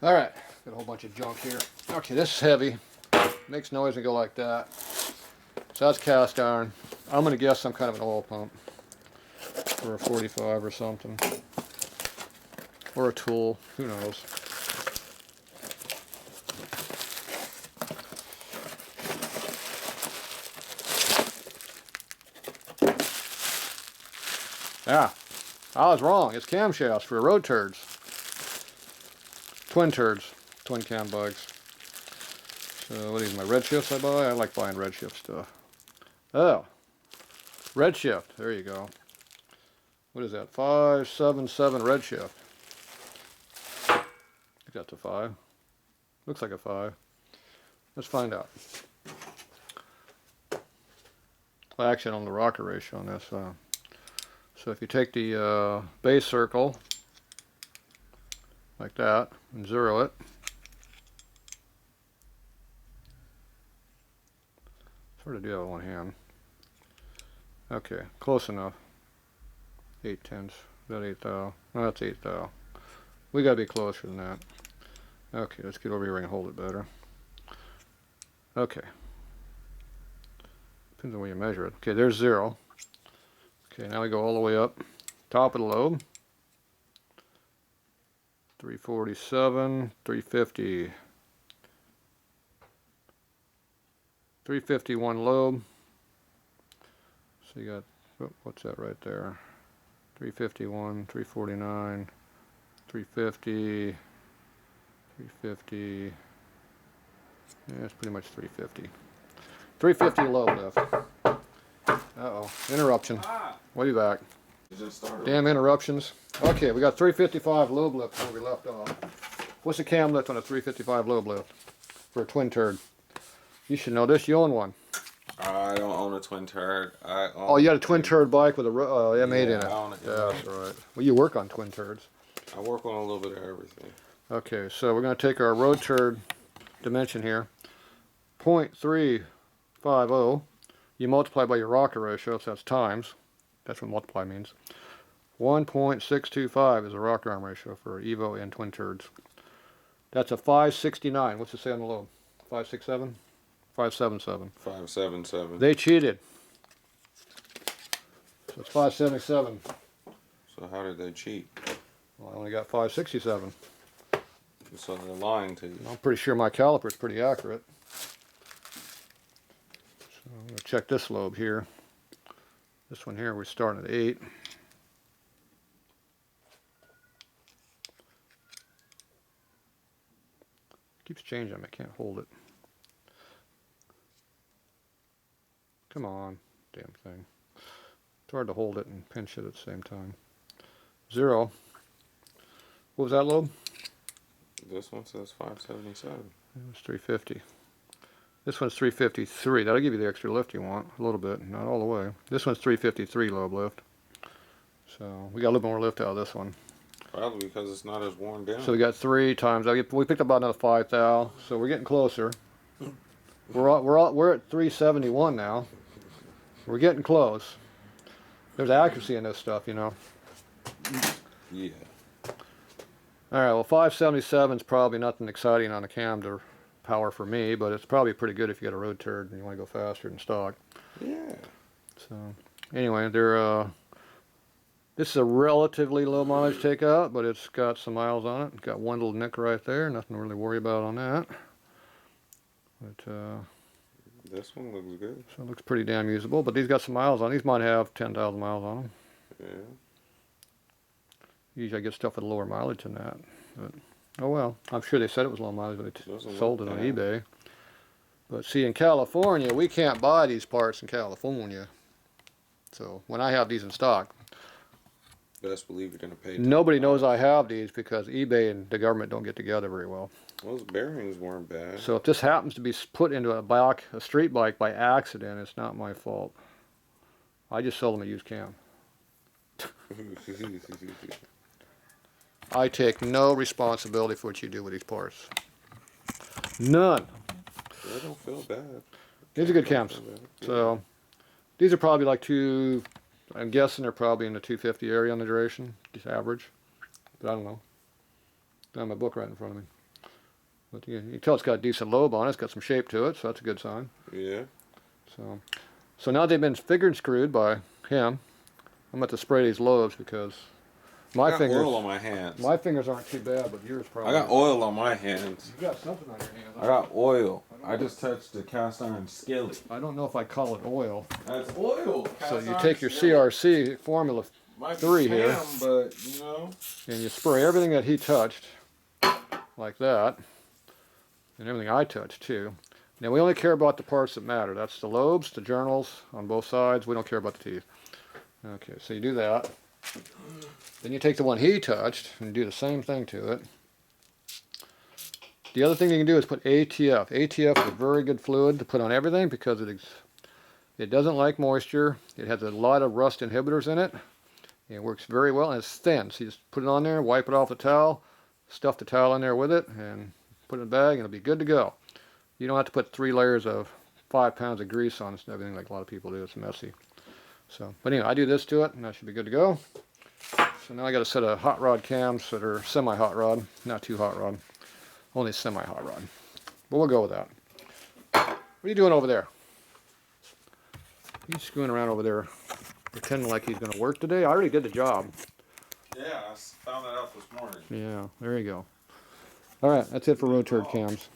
Alright, got a whole bunch of junk here. Okay, this is heavy. Makes noise and go like that. So that's cast iron. I'm going to guess some kind of an oil pump. Or a 45 or something. Or a tool. Who knows. Yeah, I was wrong. It's camshafts for road turds. Twin turds. Twin cam bikes. So what are these, my redshifts I buy? I like buying redshift stuff. Oh, redshift. There you go. What is that? 577 redshift. I think that's a 5. Looks like a 5. Let's find out. Well, actually, I don't know the rocker ratio on this. So if you take the base circle like that and zero it, sort of do that with one hand. Okay, close enough. 8/10. Is that 8 thou? No, that's 8 thou. We gotta be closer than that. Okay, let's get over here and hold it better. Okay. Depends on where you measure it. Okay, there's 0. Okay, now we go all the way up. Top of the lobe. 347, 350. 351 lobe. So you got, oh, what's that right there? 351, 349, 350, 350. Yeah, it's pretty much 350. 350 lobe lift. Uh-oh, interruption. We'll be back. Damn interruptions. Okay, we got 355 lobe lift where we left off. What's the cam lift on a 355 lobe lift for a twin turd? You should know this. You own one. I don't own a twin turd. Oh, you got a twin turd bike with a M8 in it. I own it. Yeah, that's all right. Well, you work on twin turds. I work on a little bit of everything. Okay, so we're going to take our road turd dimension here. 0.350. You multiply by your rocker ratio, so that's times. That's what multiply means. 1.625 is a rocker arm ratio for Evo and twin turds. That's a 569. What's it say on the lobe? 567? 577. 577. They cheated. So it's 577. So how did they cheat? Well, I only got 567. So they're lying to you. I'm pretty sure my caliper is pretty accurate. So I'm going to check this lobe here. This one here, we're starting at 8. Keeps changing. I can't hold it. Come on, damn thing. It's hard to hold it and pinch it at the same time. 0. What was that lobe? This one says 577. It was 350. This one's 353. That'll give you the extra lift you want. A little bit, not all the way. This one's 353 lobe lift. So we got a little more lift out of this one. Probably because it's not as worn down. So we got 3 times. We picked up about another 5 thou. So we're getting closer. We're at 371 now. We're getting close. There's accuracy in this stuff, you know. Yeah. All right. Well, 577 is probably nothing exciting on the cam to power for me, but it's probably pretty good if you got a road turd and you want to go faster than stock. Yeah. So anyway, this is a relatively low mileage takeout, but it's got some miles on it. It's got one little nick right there. Nothing to really worry about on that. But this one looks good. so it looks pretty damn usable. But these got some miles on. These might have 10,000 miles on them. Yeah. Usually I get stuff with lower mileage than that. But oh well. I'm sure they said it was low mileage when they sold it on eBay. But see, in California, we can't buy these parts in California. So when I have these in stock, best believe you're going to pay. Nobody knows I have these because eBay and the government don't get together very well. Those bearings weren't bad. So if this happens to be put into a street bike by accident, it's not my fault. I just sell them a used cam. I take no responsibility for what you do with these parts. None. They don't feel bad. These are good cams. So these are probably like I'm guessing they're probably in the 250 area on the duration, just average. But I don't know. I have my book right in front of me. But you can tell it's got a decent lobe on it. It's got some shape to it, so that's a good sign. Yeah. So now they've been figured and screwed by him. I'm about to spray these lobes because I got oil on my hands. my fingers aren't too bad, but yours probably. I got oil on my hands. You got something on your hands. I got oil. I just touched the cast iron skillet. I don't know if I call it oil. That's oil. So you take your CRC Formula 3 here, but you know, and you spray everything that he touched, like that, and everything I touched too. Now we only care about the parts that matter. That's the lobes, the journals on both sides. We don't care about the teeth. Okay, so you do that. Then you take the one he touched and do the same thing to it. The other thing you can do is put ATF. ATF is a very good fluid to put on everything because it doesn't like moisture. It has a lot of rust inhibitors in it. It works very well, and it's thin. So you just put it on there, wipe it off the towel, stuff the towel in there with it, and put it in a bag, and it'll be good to go. You don't have to put 3 layers of 5 pounds of grease on it and everything like a lot of people do. It's messy. So, but anyway, I do this to it, and that should be good to go. So now I got a set of hot rod cams that are semi-hot rod, not too hot rod, only semi-hot rod. But we'll go with that. What are you doing over there? He's screwing around over there, pretending like he's going to work today. I already did the job. yeah, I found that out this morning. Yeah, there you go. All right, that's it for road turd cams.